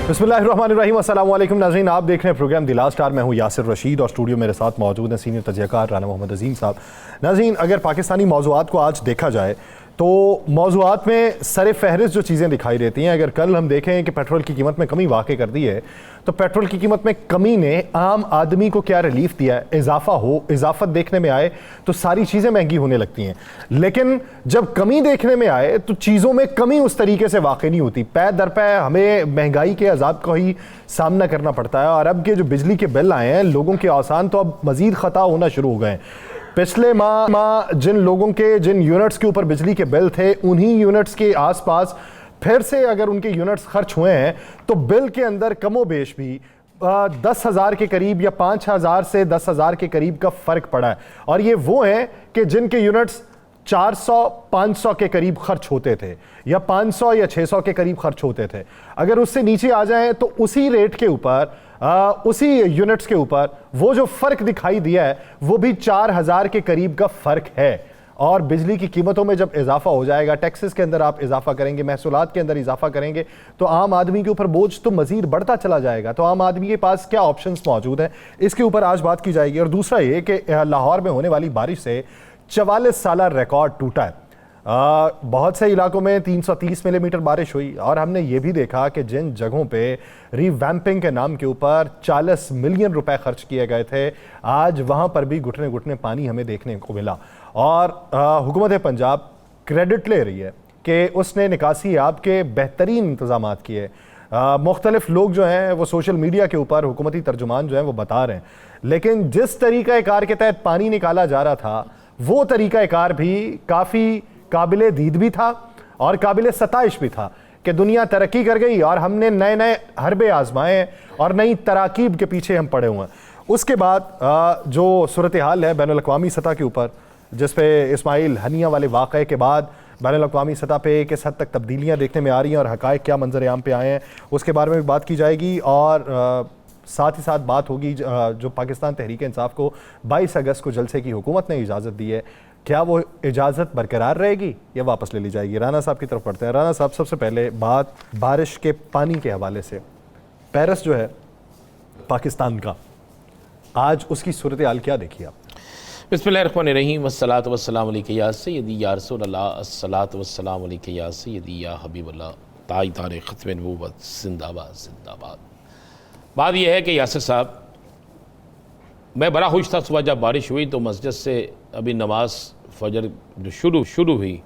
बिस्मिल्लाहिर्रहमानिर्रहीम, अस्सलाम वालेकुम नाज़रीन, आप देख रहे हैं प्रोग्राम द लास्ट आवर। मैं हूं यासिर रशीद और स्टूडियो मेरे साथ मौजूद हैं सीनियर तजज़ियाकार राना मोहम्मद अजीम साहब। नाज़रीन, अगर पाकिस्तानी मौज़ूआत को आज देखा जाए तो मौज़ूआत में सर फहरिस्त जो चीज़ें दिखाई देती हैं, अगर कल हम देखें कि पेट्रोल की कीमत में कमी वाक़ई कर दी है, तो पेट्रोल की कीमत में कमी ने आम आदमी को क्या रिलीफ दिया है? इजाफत देखने में आए तो सारी चीज़ें महंगी होने लगती हैं, लेकिन जब कमी देखने में आए तो चीज़ों में कमी उस तरीके से वाक़ई नहीं होती। पै दर पै हमें महंगाई के अज़ाब का ही सामना करना पड़ता है। और अब के जो बिजली के बिल आए हैं, लोगों के आसान तो अब मज़ीद ख़ता होना शुरू हो गए हैं। पिछले माह जिन लोगों के जिन यूनिट्स के ऊपर बिजली के बिल थे, उन्हीं यूनिट्स के आसपास फिर से अगर उनके यूनिट्स खर्च हुए हैं तो बिल के अंदर कमोबेश भी 10,000 के करीब या 5,000 से 10,000 के करीब का फ़र्क पड़ा है। और ये वो हैं कि जिनके यूनिट्स 400-500 के करीब खर्च होते थे या 500 या 600 के करीब खर्च होते थे। अगर उससे नीचे आ जाएं तो उसी रेट के ऊपर उसी यूनिट्स के ऊपर वो जो फ़र्क दिखाई दिया है वो भी 4,000 के करीब का फ़र्क है। और बिजली की कीमतों में जब इजाफा हो जाएगा, टैक्सेस के अंदर आप इजाफा करेंगे, महसूलात के अंदर इजाफा करेंगे, तो आम आदमी के ऊपर बोझ तो मजीद बढ़ता चला जाएगा। तो आम आदमी के पास क्या ऑप्शंस मौजूद हैं, इसके ऊपर आज बात की जाएगी। और दूसरा ये कि लाहौर में होने वाली बारिश से 44 साल रिकॉर्ड टूटा है। बहुत से इलाकों में 330 मिलीमीटर बारिश हुई और हमने ये भी देखा कि जिन जगहों पे रीवैम्पिंग के नाम के ऊपर 40 मिलियन रुपए खर्च किए गए थे, आज वहाँ पर भी घुटने घुटने पानी हमें देखने को मिला। और हुकूमत पंजाब क्रेडिट ले रही है कि उसने निकासी आब के बेहतरीन इंतजाम किए। मुख्तलिफ लोग जो हैं वो सोशल मीडिया के ऊपर हुकूमती तर्जुमान जो हैं वो बता रहे हैं, लेकिन जिस तरीक़ाकार के तहत पानी निकाला जा रहा था वो तरीक़ाकार भी काफ़ी काबिले दीद भी था और काबिले सताइश भी था कि दुनिया तरक्की कर गई और हमने नए नए हरबे आजमाए और नई तराकीब के पीछे हम पड़े हुए हैं। उसके बाद जो सूरत हाल है बैनुल अक़वामी सतह के ऊपर, जिस पे इस्माइल हनिया वाले वाक़े के बाद बैनुल अक़वामी सतह पे किस हद तक तब्दीलियाँ देखने में आ रही हैं और हक़ाइक़ क्या मंजर आम पे आए हैं, उसके बारे में भी बात की जाएगी। और साथ ही साथ बात होगी जो पाकिस्तान तहरीक इंसाफ को 22 अगस्त को जलसे की हुकूमत ने इजाज़त दी है, क्या वो इजाज़त बरकरार रहेगी या वापस ले ली जाएगी? राना साहब की तरफ पढ़ते हैं। राना साहब, सबसे पहले बात बारिश के पानी के हवाले से, पेरिस जो है पाकिस्तान का, आज उसकी सूरत हाल क्या देखी आप? बिस्मिल्लाहिर्रहमानिर्रहीम, वस्सलातु वस्सलामु अलैका या सय्यदी या रसूलल्लाह, अस्सलातु वस्सलामु अलैका या सय्यदी या हबीबल्लाह, ताइदार ख़त्म नबूवत, जिंदाबाद जिंदाबाद। बात यह है कि यासिर साहब, मैं बड़ा खुश था सुबह जब बारिश हुई तो मस्जिद से अभी नमाज फजर जो शुरू हुई,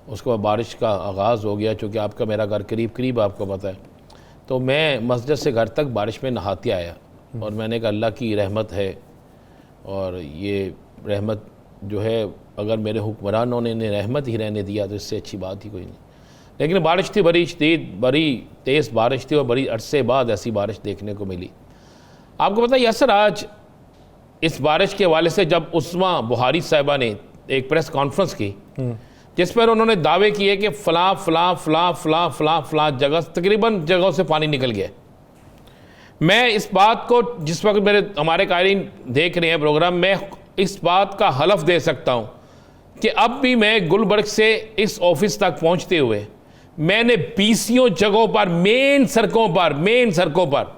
उसके बाद बारिश का आगाज़ हो गया। चूँकि आपका मेरा घर करीब आपको पता है, तो मैं मस्जिद से घर तक बारिश में नहाते आया और मैंने कहा अल्लाह की रहमत है, और ये रहमत जो है अगर मेरे हुक्मरानों ने रहमत ही रहने दिया तो इससे अच्छी बात ही कोई नहीं। लेकिन बारिश थी बड़ी शदीद, बड़ी तेज़ बारिश थी और बड़ी अरसे बाद ऐसी बारिश देखने को मिली। आपको पता है यासर, आज इस बारिश के हवाले से जब उस्मा बुहारी साहिबा ने एक प्रेस कॉन्फ्रेंस की जिस पर उन्होंने दावे किए कि फ़लाँ फ़लाँ फ़लाँ फ़लाँ फ़लाँ फ़लाँ जगह, तकरीबन जगहों से पानी निकल गया, मैं इस बात को, जिस वक्त मेरे हमारे कायरीन देख रहे हैं प्रोग्राम, मैं इस बात का हलफ दे सकता हूँ कि अब भी मैं गुलबर्ग से इस ऑफिस तक पहुँचते हुए मैंने 20 जगहों पर मेन सड़कों पर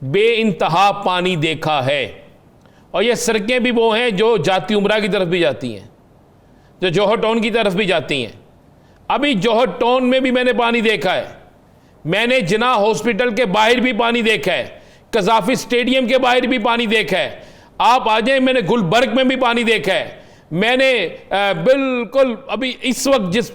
बेइंतहा पानी देखा है। और ये सड़कें भी वो हैं जो जाती उमरा की तरफ भी जाती हैं, जो जौहर टाउन की तरफ भी जाती हैं। अभी जौहर टाउन में भी मैंने पानी देखा है, मैंने जिना हॉस्पिटल के बाहर भी पानी देखा है, कज़ाफी स्टेडियम के बाहर भी पानी देखा है। आप आ जाए, मैंने गुलबर्ग में भी पानी देखा है। मैंने बिल्कुल अभी इस वक्त जिस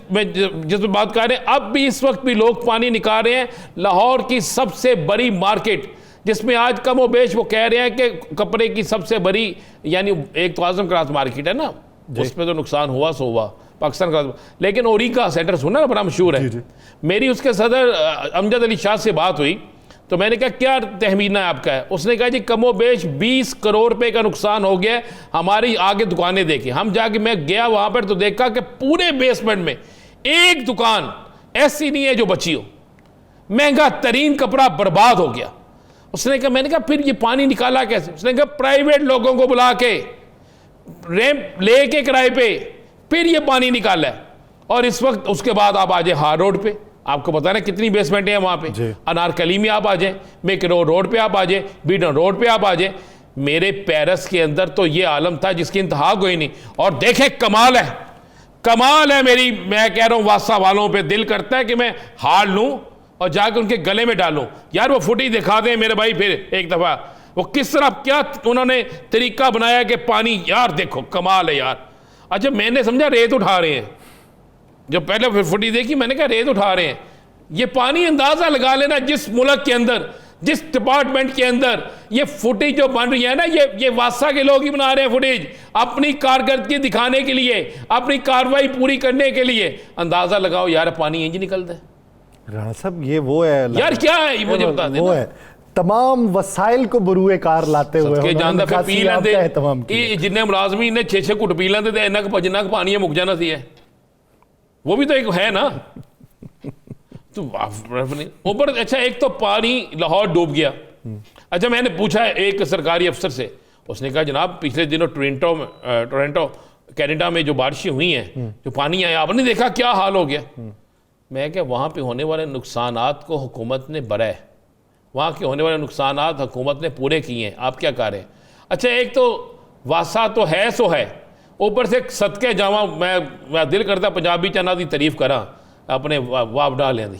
बात कर रहे हैं, अब भी इस वक्त भी लोग पानी निकाल रहे हैं। लाहौर की सबसे बड़ी मार्केट, जिसमें आज कम व बेश वो कह रहे हैं कि कपड़े की सबसे बड़ी, यानी एक तो आजम क्रास मार्केट है ना, उसमें तो नुकसान हुआ सो हुआ पाकिस्तान का, लेकिन ओरी का सेंटर सुना ना, बड़ा मशहूर है। जी। मेरी उसके सदर अमजद अली शाह से बात हुई तो मैंने कहा क्या तहमीना है आपका है? उसने कहा जी कमो बेश 20 करोड़ रुपए का नुकसान हो गया, हमारी आगे दुकानें देखी। हम जाके, मैं गया वहां पर तो देखा कि पूरे बेसमेंट में एक दुकान ऐसी नहीं है जो बची हो, महंगा तरीन कपड़ा बर्बाद हो गया। उसने कहा, मैंने कहा फिर ये पानी निकाला कैसे? उसने कहा प्राइवेट लोगों को बुला के रैंप लेके किराए पे फिर ये पानी निकाला है। और इस वक्त उसके बाद आप आ जाए हार रोड पे, आपको पता है कितनी बेसमेंटें हैं वहाँ जी। पे। अनारकली में आप आ जाएं, मेकरो रोड पे आप आ जाएं, बीडन रोड पे आप आ जाएं। मेरे पेरिस के अंदर तो ये आलम था जिसकी इंतहा कोई नहीं। और देखे कमाल है, कमाल है मेरी, मैं कह रहा हूँ वासा वालों पे दिल करता है कि मैं हार लूँ और जाकर उनके गले में डालूं। यार वो फुटी दिखा दें मेरे भाई फिर एक दफ़ा, वो किस तरह क्या उन्होंने तरीका बनाया कि पानी, यार देखो कमाल है यार। अच्छा मैंने समझा रेत उठा रहे हैं, जब पहले फिर फुटी देखी मैंने कहा रेत उठा रहे हैं। ये पानी अंदाज़ा लगा लेना जिस मुल्क के अंदर, जिस डिपार्टमेंट के अंदर ये फुटेज जो बन रही है ना, ये वासा के लोग ही बना रहे हैं फुटेज अपनी कारकर्दगी दिखाने के लिए, अपनी कार्रवाई पूरी करने के लिए। अंदाज़ा लगाओ यार पानी इंज निकलता है। राणा साहब ये वो है यार क्या है ये मुझे बता देना। वो है तमाम वसाइल को बरूए कार लाते हुए के जानदा फिर पी लेंदे तमाम जिन्ने मुलाजमी ने 6-6 घुट पी लेंदे ते इन्ना क जिन्ना क पानी मुक जाना सी है। वो भी तो एक है ना। तो ऊपर अच्छा एक तो पानी लाहौर डूब गया। अच्छा मैंने पूछा एक सरकारी अफसर से, उसने कहा जनाब पिछले दिनों टोरंटो कनाडा में जो बारिशें हुई हैं, जो पानी आया, आपने देखा क्या हाल हो गया। मैं क्या वहाँ पे होने वाले नुकसानात को हुकूमत ने बराए, वहाँ के होने वाले नुकसानात हुकूमत ने पूरे किए हैं, आप क्या करें। अच्छा एक तो वासा तो है सो है, ऊपर से सदके जावा मैं दिल करता पंजाबी चना की तारीफ करा अपने वाप डालें दी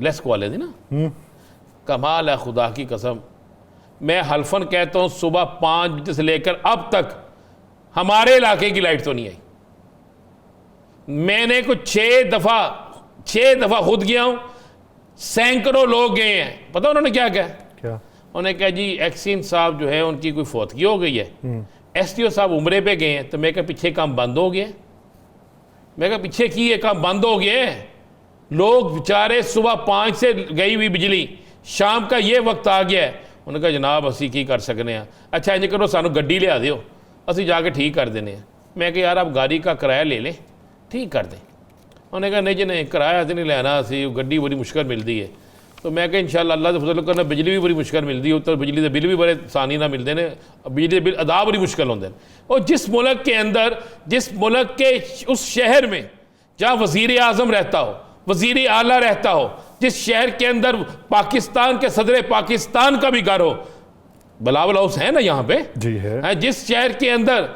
लेस वाले दी ना। कमाल है खुदा की कसम, मैं हल्फन कहता हूँ सुबह 5 बजे से लेकर अब तक हमारे इलाके की लाइट तो नहीं आई। मैंने कुछ 6 दफ़ा खुद गया हूँ, सैकड़ों लोग गए हैं। पता उन्होंने क्या कहा? क्या उन्होंने कहा जी एक्सीन साहब जो है उनकी कोई फौतगी हो गई है, STO साहब उम्रे पे गए हैं। तो मैं कहा पीछे काम बंद हो गया। मैं कहा पीछे की ये काम बंद हो गया। लोग बेचारे सुबह 5 से गई हुई बिजली शाम का ये वक्त आ गया है। उन्होंने कहा जनाब असी की कर सकते हैं। अच्छा इंज करो सानू गड्डी लिया दियो, असी जाके ठीक कर देने हैं। मैं कहा यार आप गाड़ी का किराया ले लें, ठीक कर दें। उन्होंने कहा नहीं जी नहीं किराया तो नहीं लेना, असी गड्डी बड़ी मुश्किल मिलती है। तो मैं कहा इंशाअल्लाह अल्लाह से फजल करना, बिजली भी बड़ी मुश्किल मिलती है, तो बिजली के बिल भी बड़े आसानी ना मिलते हैं, बिजली के बिल अदा बड़ी मुश्किल होंगे। और जिस मुल्क के अंदर, जिस मुल्क के उस शहर में जहाँ वज़ीर आज़म रहता हो, वज़ीर आला रहता हो, जिस शहर के अंदर पाकिस्तान के सदर पाकिस्तान का भी घर हो, बिलावल हाउस है ना यहाँ पे जी है, जिस शहर के अंदर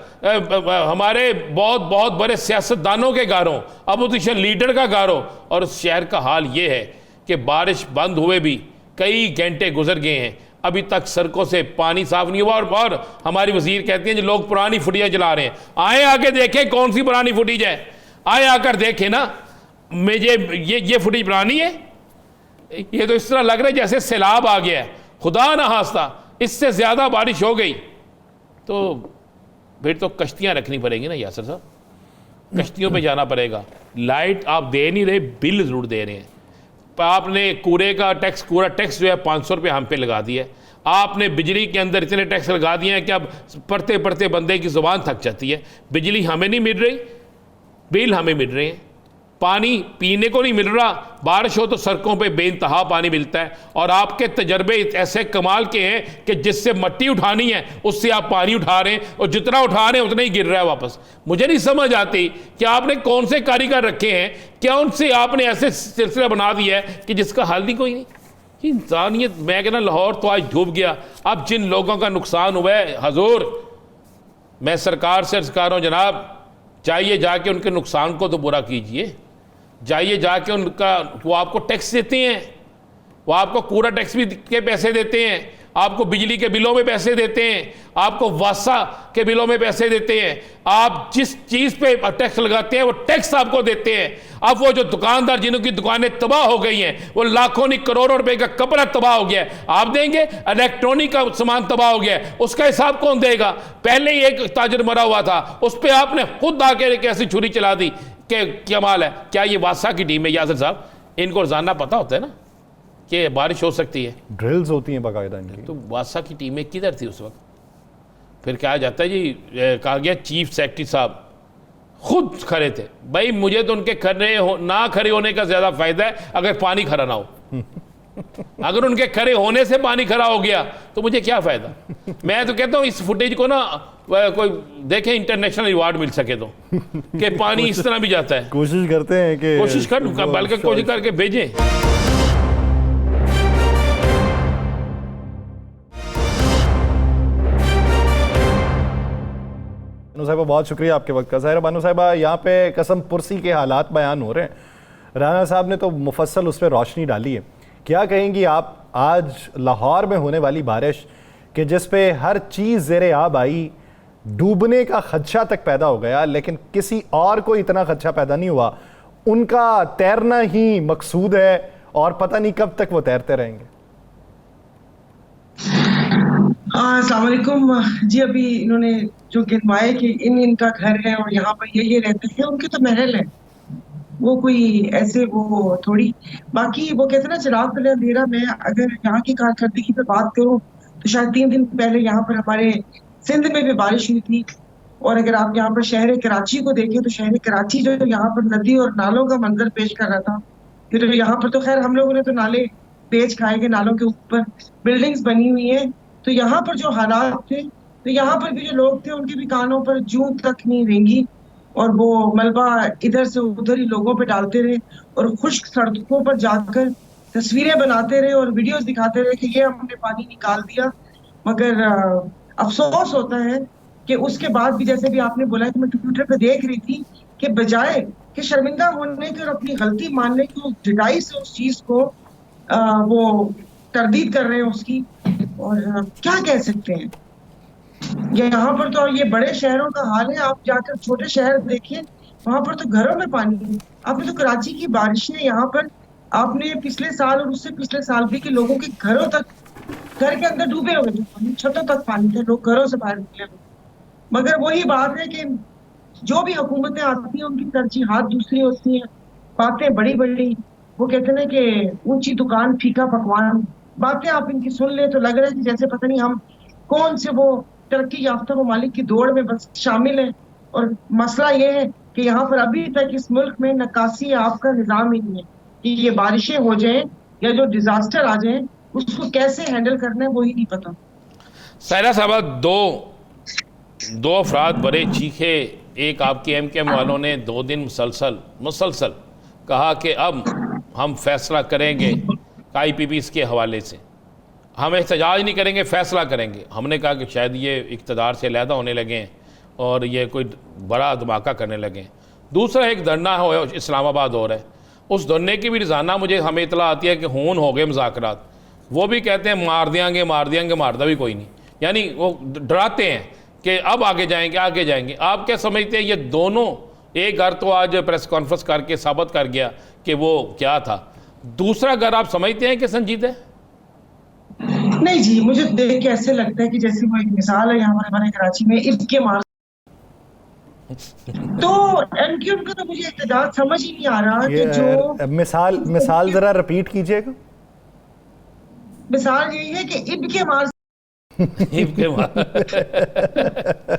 हमारे बहुत बहुत बड़े सियासतदानों के घर हो, अपोजिशन लीडर का घर हो, और उस शहर का हाल ये है कि बारिश बंद हुए भी कई घंटे गुजर गए हैं, अभी तक सड़कों से पानी साफ नहीं हुआ। और हमारी वजीर कहती हैं जो लोग पुरानी फुटियाँ चला रहे हैं, आए आके देखें कौन सी पुरानी फुटेज है, आए आकर देखें ना। मुझे ये फुटेज पुरानी है, ये तो इस तरह लग रहा है जैसे सैलाब आ गया है, खुदा ना हास्ता इससे ज़्यादा बारिश हो गई तो फिर तो कश्तियाँ रखनी पड़ेंगी ना यासर साहब, कश्तियों पे जाना पड़ेगा। लाइट आप दे नहीं रहे, बिल ज़रूर दे रहे हैं। आपने कूड़े का टैक्स, कूड़ा टैक्स जो है 500 रुपये हम पे लगा दिया है। आपने बिजली के अंदर इतने टैक्स लगा दिए हैं कि अब पढ़ते पढ़ते बंदे की ज़ुबान थक जाती है। बिजली हमें नहीं मिल रही, बिल हमें मिल रहे हैं, पानी पीने को नहीं मिल रहा। बारिश हो तो सड़कों पे बेइंतहा पानी मिलता है। और आपके तजर्बे ऐसे कमाल के हैं कि जिससे मट्टी उठानी है उससे आप पानी उठा रहे हैं, और जितना उठा रहे हैं उतना ही गिर रहा है वापस। मुझे नहीं समझ आती कि आपने कौन से कारीगर रखे हैं, क्या उनसे आपने ऐसे सिलसिला बना दिया है कि जिसका हल ही कोई नहीं। इंसानियत, मैं कहना लाहौर तो आज डूब गया। अब जिन लोगों का नुकसान हुआ है, हजूर मैं सरकार से अर्ज कर रहा हूँ जनाब, जाइए जाके उनके नुकसान को तो पूरा कीजिए। जाइए जाके उनका, वो आपको टैक्स देते हैं, वो आपको कूड़ा टैक्स भी के पैसे देते हैं, आपको बिजली के बिलों में पैसे देते हैं, आपको वासा के बिलों में पैसे देते हैं, आप जिस चीज़ पे टैक्स लगाते हैं वो टैक्स आपको देते हैं। अब वो जो दुकानदार जिनों की दुकानें तबाह हो गई हैं, वो लाखों नहीं करोड़ों रुपए का कपड़ा तबाह हो गया है, आप देंगे? इलेक्ट्रॉनिक का सामान तबाह हो गया है, उसका हिसाब कौन देगा? पहले ही एक ताजर मरा हुआ था, उस पर आपने खुद आके कैसी छुरी चला दी कि कमाल है। क्या ये वासा की टीम है यासर साहब? इनको रोजाना पता होता है ना कि बारिश हो सकती है, ड्रिल्स होती हैं बाकायदा इनकी। तो वासा की टीमें किधर थी उस वक्त? फिर कहा जाता है जी, कहा गया चीफ सेक्रेटरी साहब खुद खड़े थे। भाई मुझे तो उनके ना खड़े होने का ज़्यादा फ़ायदा है अगर पानी खड़ा ना हो। अगर उनके खड़े होने से पानी खड़ा हो गया तो मुझे क्या फायदा। मैं तो कहता हूँ इस फुटेज को ना कोई देखे, इंटरनेशनल अवार्ड मिल सके तो, कि पानी इस तरह भी जाता है। कोशिश करते हैं कि कोशिश कर, बल्कि कोशिश करके भेजें। बानो साहिबा, बहुत शुक्रिया आपके वक्त का। ज़ाहिर बानो साहिबा, यहाँ पे कसम पुरसी के हालात बयान हो रहे हैं। राना साहब ने तो मुफस्सल उस पर रोशनी डाली है। क्या कहेंगी आप आज लाहौर में होने वाली बारिश कि जिस पे हर चीज़ ज़ेरे आब आई, डूबने का खदशा तक पैदा हो गया, लेकिन किसी और को इतना खदशा पैदा नहीं हुआ, उनका तैरना ही मकसूद है और पता नहीं कब तक वो तैरते रहेंगे। अस्सलाम वालेकुम जी। अभी इन्होंने जो गिनवाए कि इनका घर है और यहाँ पर ये रहते हैं, उनके तो महल है, वो कोई ऐसे वो थोड़ी। बाकी वो कहते हैं ना चिराग तले अंधेरा। मैं अगर यहाँ की कारकर्दगी पे बात करूँ तो शायद 3 दिन पहले यहाँ पर हमारे सिंध में भी बारिश हुई थी। और अगर आप यहाँ पर शहर कराची को देखें तो शहर कराची जो यहाँ पर नदी और नालों का मंजर पेश कर रहा था, फिर यहाँ पर तो खैर हम लोगों ने तो नाले पेच खाए गए, नालों के ऊपर बिल्डिंग्स बनी हुई है। तो यहाँ पर जो हालात थे, तो यहाँ पर भी जो लोग थे उनके भी कानों पर जूं तक नहीं रेंगी, और वो मलबा इधर से उधर ही लोगों पे डालते रहे और खुश्क सड़कों पर जाकर तस्वीरें बनाते रहे और वीडियोस दिखाते रहे कि ये हमने पानी निकाल दिया। मगर अफसोस होता है कि उसके बाद भी, जैसे भी आपने बोला कि मैं ट्विटर पे देख रही थी, कि बजाय कि शर्मिंदा होने की और अपनी गलती मानने की, उस जुदाई से उस चीज को वो तरदीद कर रहे हैं उसकी। और क्या कह सकते हैं, यहाँ पर तो ये बड़े शहरों का हाल है। आप जाकर छोटे शहर देखिए, वहां पर तो घरों में पानी है। आपने तो कराची की बारिशें यहाँ पर आपने पिछले साल और उससे पिछले साल भी के लोगों के घरों तक, घर के अंदर डूबे हुए थे, छतों तक पानी थे, लोग घरों से बाहर निकले हुए। मगर वही बात है कि जो भी हुकूमतें आती हैं उनकी तरजीहात दूसरी होती हैं, बातें बड़ी बड़ी, वो कहते हैं कि ऊंची दुकान फीका पकवान। बातें आप इनकी सुन ले तो लग रहा है कि जैसे पता नहीं हम कौन से वो तरक्की याफ्ता ममालिक की दौड़ में बस शामिल है। और मसला ये है कि यहाँ पर अभी तक इस मुल्क में नक्कासी आपका निज़ाम ही नहीं है कि ये बारिशें हो जाएं या जो डिजास्टर आ जाएं उसको कैसे हैंडल करना है, वही नहीं पता। सायरा साहबा, दो अफराद बड़े चीखे। एक आपके एमकेएम वालों ने 2 दिन मुसलसल कहा कि अब हम फैसला करेंगे IPPs के हवाले से, हम एहतजाज नहीं करेंगे, फैसला करेंगे। हमने कहा कि शायद ये इक़्तिदार से अलहदा होने लगे हैं और ये कोई बड़ा धमाका करने लगे हैं। दूसरा एक धरना हो इस्लामाबाद हो रहा है, उस धरने की भी रोज़ाना मुझे इतला आती है कि खून हो गए मुज़ाकरात। वो भी कहते हैं मार देंगे, मारदा भी कोई नहीं। यानी वो डराते हैं कि अब आगे जाएंगे। आप क्या समझते हैं, ये दोनों, एक घर तो आज प्रेस कॉन्फ्रेंस करके साबित कर गया कि वो क्या था, दूसरा घर आप समझते हैं कि संजीदा है? नहीं जी, मुझे देख के ऐसे लगता है कि जैसे वो एक मिसाल है यहाँ पर हमारे कराची में ईद के मार। तो एमक्यूएम का तो मुझे एहतजाज समझ ही नहीं आ रहा कि जो मिसाल जरा रिपीट कीजिएगा। मिसाल यही है कि ईद के मार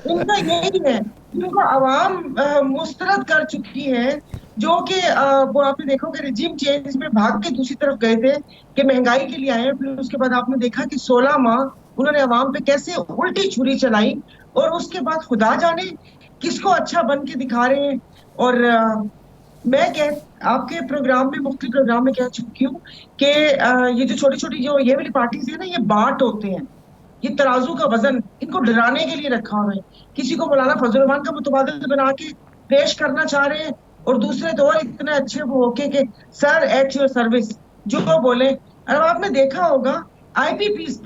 उनका यही है, उनको आवाम मुस्तरद कर चुकी है। जो कि वो आपने देखो कि रिजीम चेंज में भाग के दूसरी तरफ गए थे कि महंगाई के लिए आए हैं, फिर उसके बाद आपने देखा कि 16 माह उन्होंने आवाम पे कैसे उल्टी छुरी चलाई, और उसके बाद खुदा जाने किसको अच्छा बन के दिखा रहे हैं। और मैं आपके प्रोग्राम में, मुख्तलिफ प्रोग्राम में कह चुकी हूँ कि ये जो छोटी छोटी जो ये वाली पार्टीज है ना, ये बाट होते हैं, ये तराजू का वजन इनको डराने के लिए रखा हुआ है। किसी को मौलाना फजल रहमान का मुतबादिल बना के पेश करना चाह रहे हैं, और दूसरे तो और इतने अच्छे वो होके कि सर एट योर सर्विस जो बोले। अब आपने देखा होगा आईपीपीस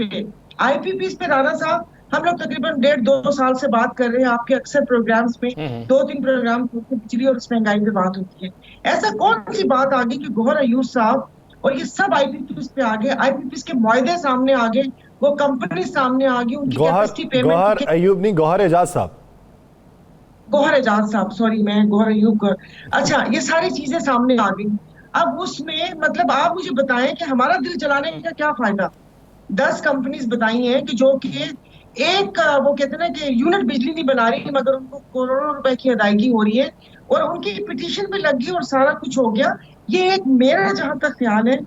पे राणा साहब, हम लोग तकरीबन 1.5-2 साल से बात कर रहे हैं आपके अक्सर प्रोग्राम्स में, 2-3 प्रोग्राम बिजली और महंगाई पे बात होती है। ऐसा कौन सी बात आ गई कि गौहर अयूब साहब और ये सब आईपीपीस पे आ गए, आईपीपीस के मुआहदे सामने आ गए, वो कंपनी सामने आ गई, उनकी कैपेसिटी पेमेंट। गौहर अयूब नहीं, गौहर एजाज साहब, सॉरी, मैं गौहर अयूब। अच्छा, ये सारी चीजें सामने आ गई। अब उसमें मतलब आप मुझे बताएं कि हमारा दिल जलाने का क्या फायदा। 10 कंपनीज बताई हैं कि जो कि एक वो कहते हैं ना कि यूनिट बिजली नहीं बना रही, मगर उनको करोड़ों रुपए की अदायगी हो रही है, और उनकी पिटीशन भी लग गई और सारा कुछ हो गया। ये एक, मेरा जहां तक ख्याल है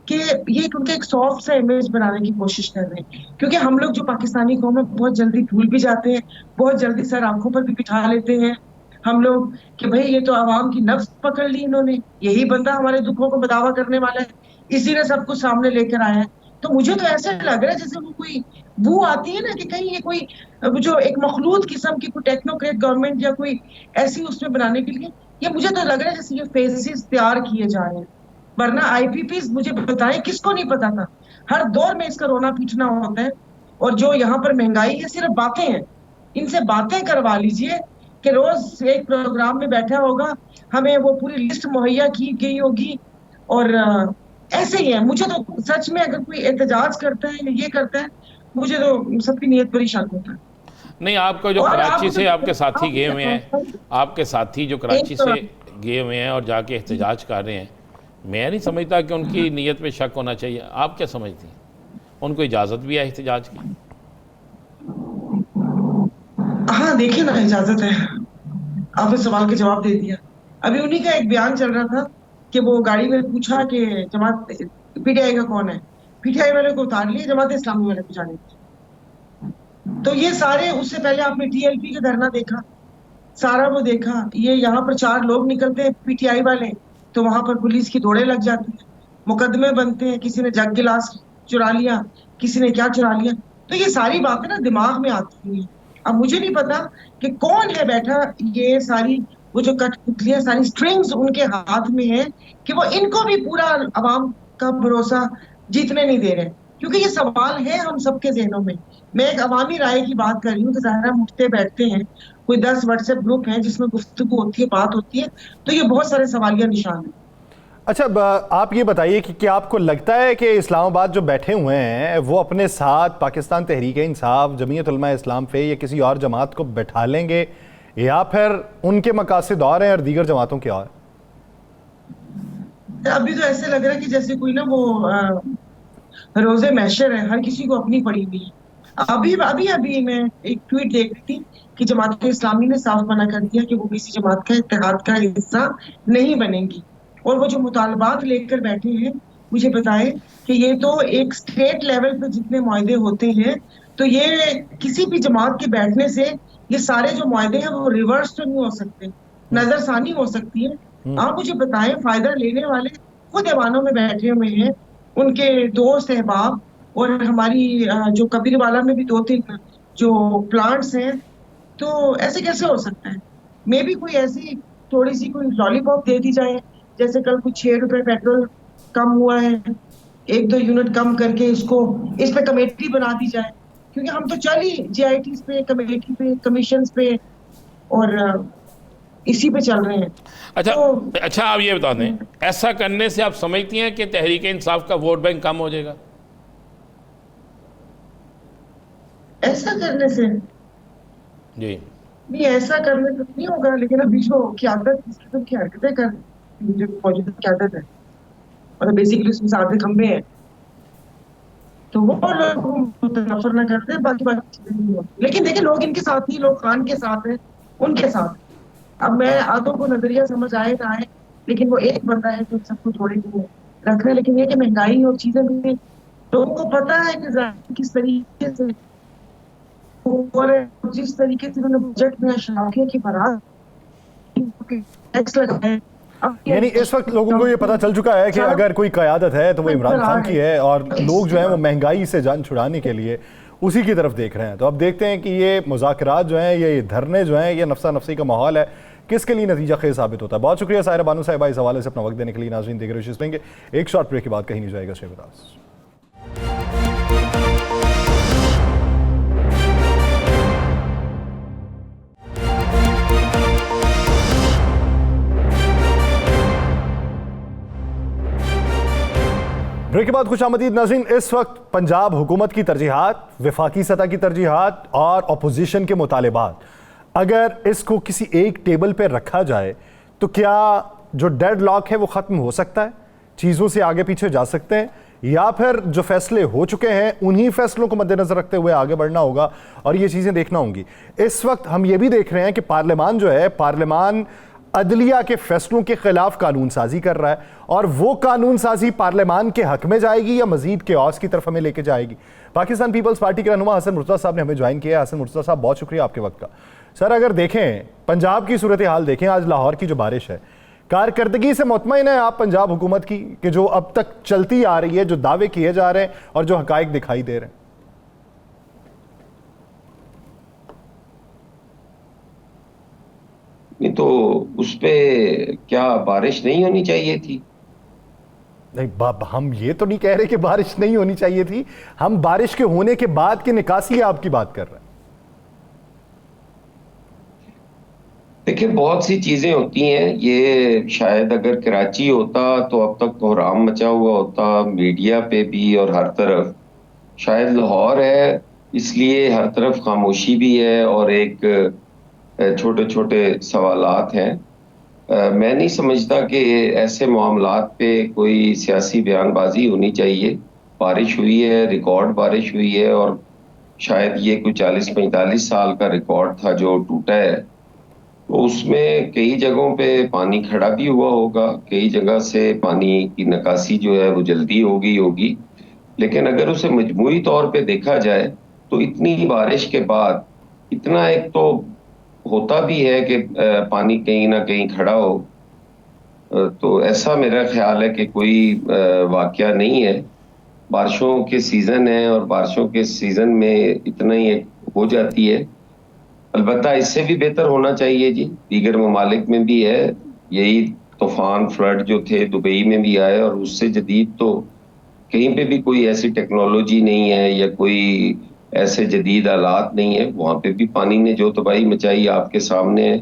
कि ये उनका एक सॉफ्ट सा इमेज बनाने की कोशिश कर रहे हैं, क्योंकि हम लोग जो पाकिस्तानी कौम है बहुत जल्दी भूल भी जाते हैं, बहुत जल्दी सर आंखों पर भी बिठा लेते हैं हम लोग कि भाई ये तो आवाम की नफ्स पकड़ ली इन्होंने, यही बंदा हमारे दुखों को बदावा करने वाला है, इसी ने सब कुछ सामने लेकर आया है। तो मुझे तो ऐसा लग रहा है जैसे वो कोई बू आती है ना कि कहीं ये कोई जो एक मखलूत किस्म की कोई टेक्नोक्रेट गवर्नमेंट या कोई ऐसी उसमें बनाने के लिए, ये मुझे तो लग रहा है जैसे ये फेसेस तैयार किए जा रहे हैं। वरना आईपीपी मुझे बताएं, किसको नहीं पता था, हर दौर में इसका रोना पीटना होता है। और जो यहाँ पर महंगाई है सिर्फ बातें हैं, इनसे बातें करवा लीजिए कि रोज एक प्रोग्राम में बैठा होगा, हमें वो पूरी लिस्ट मुहैया की गई होगी। और ऐसे ही है। मुझे तो सच में अगर कोई एहतजाज करता है या ये करता है, मुझे तो सबकी नीयत पर ही शक होता है। नहीं, आपका जो कराची से आपके साथी गए हुए हैं, आपके साथी जो कराची से गए हुए हैं और जाके एहतजाज कर रहे हैं, मैं नहीं समझता कि उनकी नीयत पे शक होना चाहिए। आप क्या समझती हैं? उनको इजाज़त भी है एहतजाज की? हाँ देखिए ना, इजाजत है। आपने सवाल का जवाब दे दिया। अभी उन्हीं का एक बयान चल रहा था कि वो गाड़ी में पूछा कि जमात पीटीआई का कौन है, पीटीआई वाले को उतार लिए, जमात इस्लामी वाले को जाने दिया। तो ये सारे, उससे पहले आपने टीएलपी का धरना देखा, सारा वो देखा। ये यहाँ पर 4 लोग निकलते हैं पीटीआई वाले, तो वहां पर पुलिस की दौड़े लग जाती है, मुकदमे बनते हैं, किसी ने जग गिलास चुरा लिया, किसी ने क्या चुरा लिया। तो ये सारी बातें ना दिमाग में आती हैं। अब मुझे नहीं पता कि कौन है बैठा, ये सारी वो जो कठपुतलियां, सारी स्ट्रिंग्स उनके हाथ में है कि वो इनको भी पूरा अवाम का भरोसा जीतने नहीं दे रहे। क्योंकि ये सवाल है हम सबके जहनों में। मैं एक अवामी राय की बात कर रही हूँ कि ज़ाहिर हम उठते बैठते हैं, कोई 10 व्हाट्सएप ग्रुप है जिसमें गुफ्तगू होती है, बात होती है, तो ये बहुत सारे सवालिया निशान हैं। अच्छा, आप ये बताइए कि क्या आपको लगता है कि इस्लामाबाद जो बैठे हुए हैं वो अपने साथ पाकिस्तान तहरीक इंसाफ, जमीयत उलमा इस्लाम पे या किसी और जमात को बैठा लेंगे, या फिर उनके मकासद और हैं और दीगर जमातों के और? अभी तो ऐसे लग रहा है कि जैसे कोई ना वो रोजे मैशर है, हर किसी को अपनी पड़ी हुई है। अभी अभी अभी मैं एक ट्वीट देख रही थी कि जमात इस्लामी ने साफ मना कर दिया कि वो किसी जमात का इत्तेहाद का हिस्सा नहीं बनेंगी। और वो जो मुतालबात लेकर बैठे हैं, मुझे बताएं कि ये तो एक स्टेट लेवल पे जितने मुआहदे होते हैं, तो ये किसी भी जमात के बैठने से ये सारे जो मुआहदे हैं वो रिवर्स तो नहीं हो सकते, नजरसानी हो सकती है। आप मुझे बताएं, फायदा लेने वाले खुद ऐवानों में बैठे हुए हैं, उनके दोस्त अहबाब, और हमारी जो कबीरवाला में भी 2-3 जो प्लांट्स हैं। तो ऐसे कैसे हो सकता है? मे भी कोई ऐसी थोड़ी सी कोई लॉलीपॉप दे दी जाए, जैसे कल कुछ 6 रुपए पेट्रोल कम हुआ है, 1-2 यूनिट कम करके इसको, इस पे कमेटी बना दी जाए। क्योंकि हम तो चल ही जीआईटीज पे, कमेटी पे, कमीशंस पे और इसी पे चल रहे हैं। अच्छा तो, अच्छा, आप ये बता दें, ऐसा करने से आप समझती हैं कि तहरीक इंसाफ का वोट बैंक कम हो जाएगा? ऐसा करने से जी नहीं, ऐसा करने से नहीं होगा। लेकिन अभी जो क़यादत इस किस्म की हरकतें कर, जो मौजूदा क़यादत है, मतलब बेसिकली उसमें सादे खंबे हैं, तो वो लोग नफर ना करते हैं, बाकी चीजें नहीं होती। लेकिन देखिए, लोग इनके साथ ही, लोग खान के साथ हैं, उनके साथ। अब मैं आधों को नजरिया समझ आए ना आए, लेकिन वो एक बंदा है जो सबको थोड़े दिन रख रहे हैं। लेकिन ये कि महंगाई और चीजें भी, लोगों को पता है कि किस तरीके से, और जिस तरीके से उन्होंने बजट में अशराफिया की बारात टैक्स लगाए। यानी इस वक्त लोगों को ये पता चल चुका है कि अगर कोई क़यादत है तो वो इमरान खान की है, और लोग जो हैं वो महंगाई से जान छुड़ाने के लिए उसी की तरफ देख रहे हैं। तो अब देखते हैं कि ये मुज़ाकरात जो हैं, ये धरने जो हैं, ये नफ्सा नफ्सी का माहौल है, किसके लिए नतीजा खेज साबित होता है। बहुत शुक्रिया सायरा बानो साहिबा इस हवाले से अपना वक्त देने के लिए। नाज़रीन, देख रहे लेंगे एक शॉर्ट ब्रेक के बाद, कहीं नहीं जाएगा शेबदास। ब्रेक के बाद खुश आमदीद नाज़रीन। इस वक्त पंजाब हुकूमत की तरजीहात, वफाकी सतह की तरजीहात और अपोजिशन के मुतालिबात, अगर इसको किसी एक टेबल पर रखा जाए तो क्या जो डेड लॉक है वो ख़त्म हो सकता है, चीज़ों से आगे पीछे जा सकते हैं, या फिर जो फैसले हो चुके हैं उन्हीं फैसलों को मद्देनज़र रखते हुए आगे बढ़ना होगा और ये चीज़ें देखना होंगी। इस वक्त हम ये भी देख रहे हैं कि पार्लियामान जो है, पार्लियामान अदलिया के फैसलों के खिलाफ कानून साजी कर रहा है, और वो कानून साजी पार्लियामान के हक में जाएगी या मजीद के औस की तरफ हमें लेके जाएगी। पाकिस्तान पीपल्स पार्टी के रहनुमा हसन मुर्तज़ा साहब ने हमें ज्वाइन किया है। हसन मुर्तज़ा साहब, बहुत शुक्रिया आपके वक्त का। सर, अगर देखें पंजाब की सूरत हाल देखें, आज लाहौर की जो बारिश है, कारकर्दगी से मुतमईन है आप पंजाब हुकूमत की कि जो अब तक चलती आ रही है, जो दावे किए जा रहे हैं और जो हकायक दिखाई दे रहे हैं? नहीं तो उस पे क्या बारिश नहीं होनी चाहिए थी? नहीं, हम ये तो नहीं कह रहे कि बारिश नहीं होनी चाहिए थी, हम बारिश के होने के बाद की निकासी आपकी बात कर रहे हैं। देखिए, बहुत सी चीजें होती हैं। ये शायद अगर कराची होता तो अब तक कोहराम मचा हुआ होता, मीडिया पे भी और हर तरफ। शायद लाहौर है इसलिए हर तरफ खामोशी भी है और एक छोटे छोटे सवालात हैं। मैं नहीं समझता कि ऐसे मामलात पे कोई सियासी बयानबाजी होनी चाहिए। बारिश हुई है, रिकॉर्ड बारिश हुई है, और शायद ये कोई 40-45 साल का रिकॉर्ड था जो टूटा है। तो उसमें कई जगहों पे पानी खड़ा भी हुआ होगा, कई जगह से पानी की निकासी जो है वो जल्दी होगी। लेकिन अगर उसे मजमूई तौर पे देखा जाए तो इतनी बारिश के बाद इतना एक तो होता भी है कि पानी कहीं ना कहीं खड़ा हो। तो ऐसा मेरा ख्याल है कि कोई वाकया नहीं है। बारिशों के सीजन है और बारिशों के सीजन में इतना ही हो जाती है। अलबत्ता इससे भी बेहतर होना चाहिए जी। दीगर ममालिक में भी है यही तूफान, फ्लड जो थे दुबई में भी आए, और उससे जदीद तो कहीं पे भी कोई ऐसी टेक्नोलॉजी नहीं है या कोई ऐसे जदीद आलात नहीं है। वहां पे भी पानी ने जो तबाही मचाई आपके सामने है।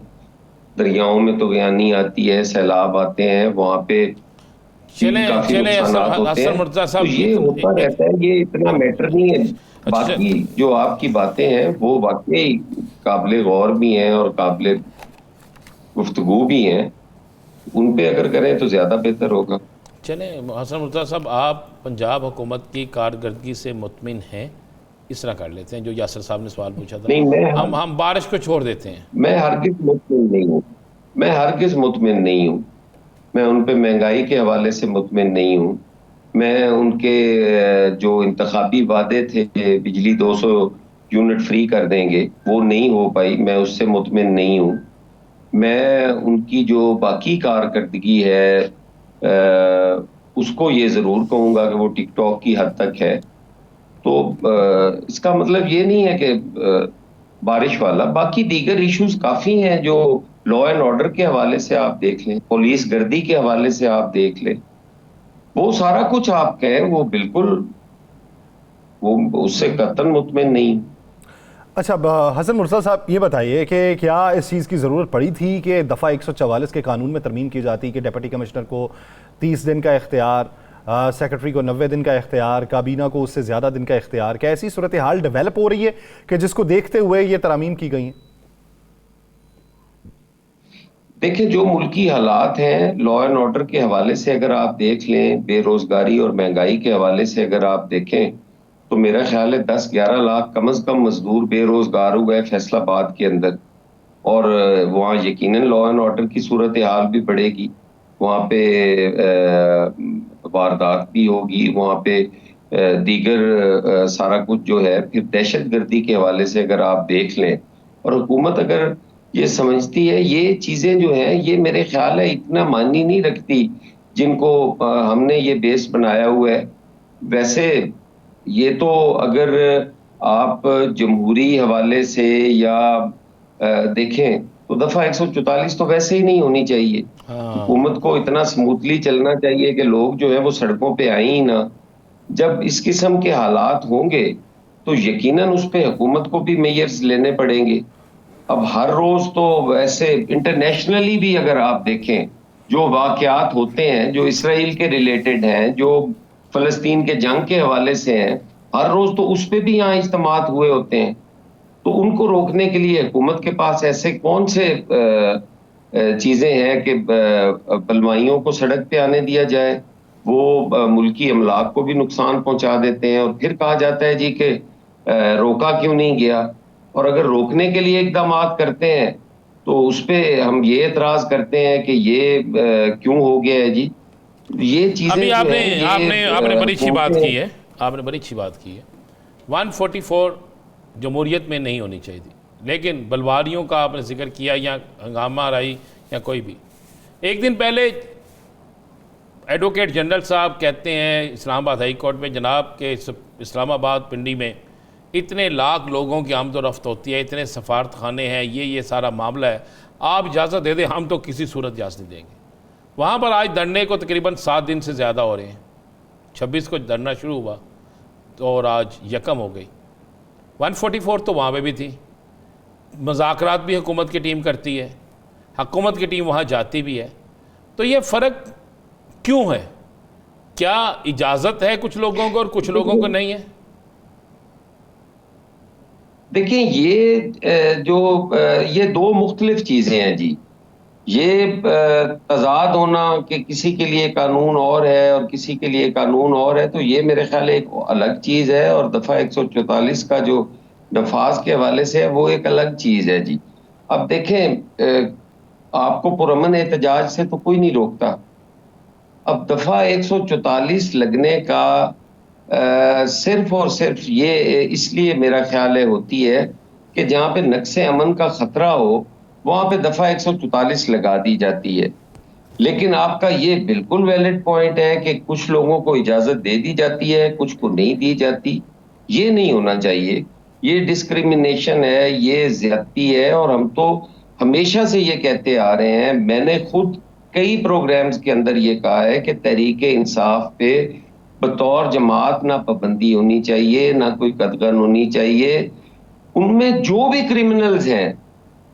दरियाओं में तो बयानी आती है, सैलाब आते हैं, वहां पे काफी नुकसानात होते हैं। तो ये होता रहता है, ये इतना मैटर नहीं है। बाकी जो आपकी बातें हैं वो वाकई काबिले गौर भी हैं और काबिले गुफ्तगू भी हैं। उन पे अगर करें तो ज्यादा बेहतर होगा। चलें हसन मुर्तज़ा साहब, आप पंजाब हुकूमत की कारकर्दगी से मुतमिन हैं? इस तरह कर लेते हैं जो यासर साहब ने सवाल पूछा था। नहीं, हम बारिश को छोड़ देते हैं। मैं हरगिज़ मुतमिन नहीं हूँ। मैं हरगिज़ मुतमिन नहीं हूँ। मैं उन पे महंगाई के हवाले से मुतमिन नहीं हूँ। मैं उनके जो इंतखाबी वादे थे, बिजली 200 यूनिट फ्री कर देंगे, वो नहीं हो पाई, मैं उससे मुतमिन नहीं हूँ। मैं उनकी जो बाकी कारकर्दगी है उसको ये ज़रूर कहूँगा कि वो टिकटॉक की हद तक है। तो इसका मतलब ये नहीं है कि बारिश वाला, बाकी दीगर इश्यूज काफ़ी हैं जो लॉ एंड ऑर्डर के हवाले से आप देख लें, पुलिस गर्दी के हवाले से आप देख लें, वो सारा कुछ आप कहें वो बिल्कुल वो उससे कतई मुतमिन नहीं। अच्छा, हसन मुर्तज़ा साहब, ये बताइए कि क्या इस चीज़ की ज़रूरत पड़ी थी कि दफ़ा 144 के कानून में तरमीम की जाती कि डिप्टी कमिश्नर को 30 दिन का इख्तियार, सेक्रेटरी को 90 दिन का इख्तियार, काबीना को उससे ज़्यादा दिन का इख्तियार? क्या ऐसी सूरत हाल डेवलप हो रही है कि जिसको देखते हुए ये तरमीम की गई हैं? देखिए, जो मुल्की हालात हैं लॉ एंड ऑर्डर के हवाले से अगर आप देख लें, बेरोजगारी और महंगाई के हवाले से अगर आप देखें, तो मेरा ख्याल है 10-11 लाख कम से कम मजदूर बेरोजगार हुए फैसलाबाद के अंदर। और वहाँ यकीनन लॉ एंड ऑर्डर की सूरत हाल भी बढ़ेगी, वहाँ पे वारदात भी होगी, वहाँ पे दीगर सारा कुछ जो है। फिर दहशत गर्दी के हवाले से अगर आप देख लें, और हुकूमत अगर ये समझती है, ये चीजें जो हैं ये मेरे ख्याल है इतना मायने नहीं रखती जिनको हमने ये बेस बनाया हुआ है। वैसे ये तो अगर आप जमहूरी हवाले से या देखें तो दफा 144 तो वैसे ही नहीं होनी चाहिए। हुकूमत को इतना स्मूथली चलना चाहिए कि लोग जो है वो सड़कों पे आए ही ना। जब इस किस्म के हालात होंगे तो यकीनन उस पे हुकूमत को भी मेजर्स लेने पड़ेंगे। अब हर रोज तो वैसे इंटरनेशनली भी अगर आप देखें जो वाकयात होते हैं जो इसराइल के रिलेटेड हैं, जो फलस्तीन के जंग के हवाले से हैं, हर रोज तो उस पे भी यहाँ इज्तिमात हुए होते हैं। तो उनको रोकने के लिए हुकूमत के पास ऐसे कौन से चीजें हैं कि बलवाइयों को सड़क पे आने दिया जाए? वो मुल्की अमलाक को भी नुकसान पहुंचा देते हैं, और फिर कहा जाता है जी कि रोका क्यों नहीं गया। और अगर रोकने के लिए इकदाम करते हैं तो उस पे हम ये एतराज़ करते हैं कि ये क्यों हो गया है जी। ये चीज़ें अभी जो आपने हैं ये आपने आपने बड़ी अच्छी बात होते की है, आपने बड़ी अच्छी बात की है। 144 जमहूरियत में नहीं होनी चाहिए थी, लेकिन बलवारियों का आपने जिक्र किया या हंगामा रही या कोई भी। एक दिन पहले एडवोकेट जनरल साहब कहते हैं इस्लामाबाद हाई कोर्ट में, जनाब के इस्लामाबाद पिंडी में इतने लाख लोगों की आमद व रफ्त होती है, इतने सफारत खाने हैं, ये सारा मामला है, आप इजाज़त दे दें, हम तो किसी सूरत इजाज़त नहीं देंगे। वहाँ पर आज धरने को तकरीबन 7 दिन से ज़्यादा हो रहे हैं। 26 को धरना शुरू हुआ तो और आज यकम हो गई। 144 तो वहाँ पे भी थी। मुज़ाकरात भी हुकूमत की टीम करती है, हुकूमत की टीम वहाँ जाती भी है। तो ये फ़र्क क्यों है? क्या इजाज़त है कुछ लोगों को और कुछ लोगों को नहीं है? देखिए ये दो मुख्तलिफ चीज़ें हैं जी। ये तज़ाद होना कि किसी के लिए कानून और है और किसी के लिए कानून और है, तो ये मेरे ख्याल एक अलग चीज़ है, और दफ़ा 144 का जो नफाज के हवाले से है वो एक अलग चीज़ है जी। अब देखें, आपको पुरअमन एहतजाज से तो कोई नहीं रोकता। अब दफ़ा 144 लगने का सिर्फ और सिर्फ ये इसलिए मेरा ख्याल है होती है कि जहाँ पे नक्शे अमन का खतरा हो, वहाँ पे दफ़ा 144 लगा दी जाती है। लेकिन आपका ये बिल्कुल वैलिड पॉइंट है कि कुछ लोगों को इजाज़त दे दी जाती है, कुछ को नहीं दी जाती। ये नहीं होना चाहिए। ये डिस्क्रिमिनेशन है, ये ज़्यादती है, और हम तो हमेशा से ये कहते आ रहे हैं। मैंने खुद कई प्रोग्राम्स के अंदर ये कहा है कि तहरीक-ए-इंसाफ पे बतौर जमात ना पाबंदी होनी चाहिए, ना कोई कदगन होनी चाहिए। उनमें जो भी क्रिमिनल्स हैं,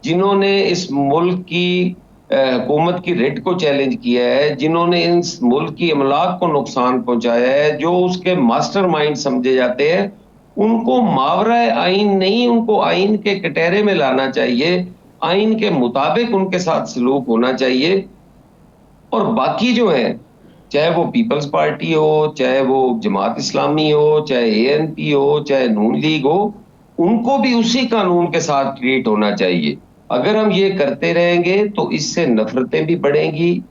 जिन्होंने इस मुल्क की हुकूमत की रिट को चैलेंज किया है, जिन्होंने इस मुल्क की अमलाक को नुकसान पहुंचाया है, जो उसके मास्टरमाइंड समझे जाते हैं, उनको मावरा आइन नहीं, उनको आइन के कटहरे में लाना चाहिए। आइन के मुताबिक उनके साथ सलूक होना चाहिए। और बाकी जो है, चाहे वो पीपल्स पार्टी हो, चाहे वो जमात इस्लामी हो, चाहे एएनपी हो, चाहे नून लीग हो, उनको भी उसी कानून के साथ ट्रीट होना चाहिए। अगर हम ये करते रहेंगे तो इससे नफरतें भी बढ़ेंगी,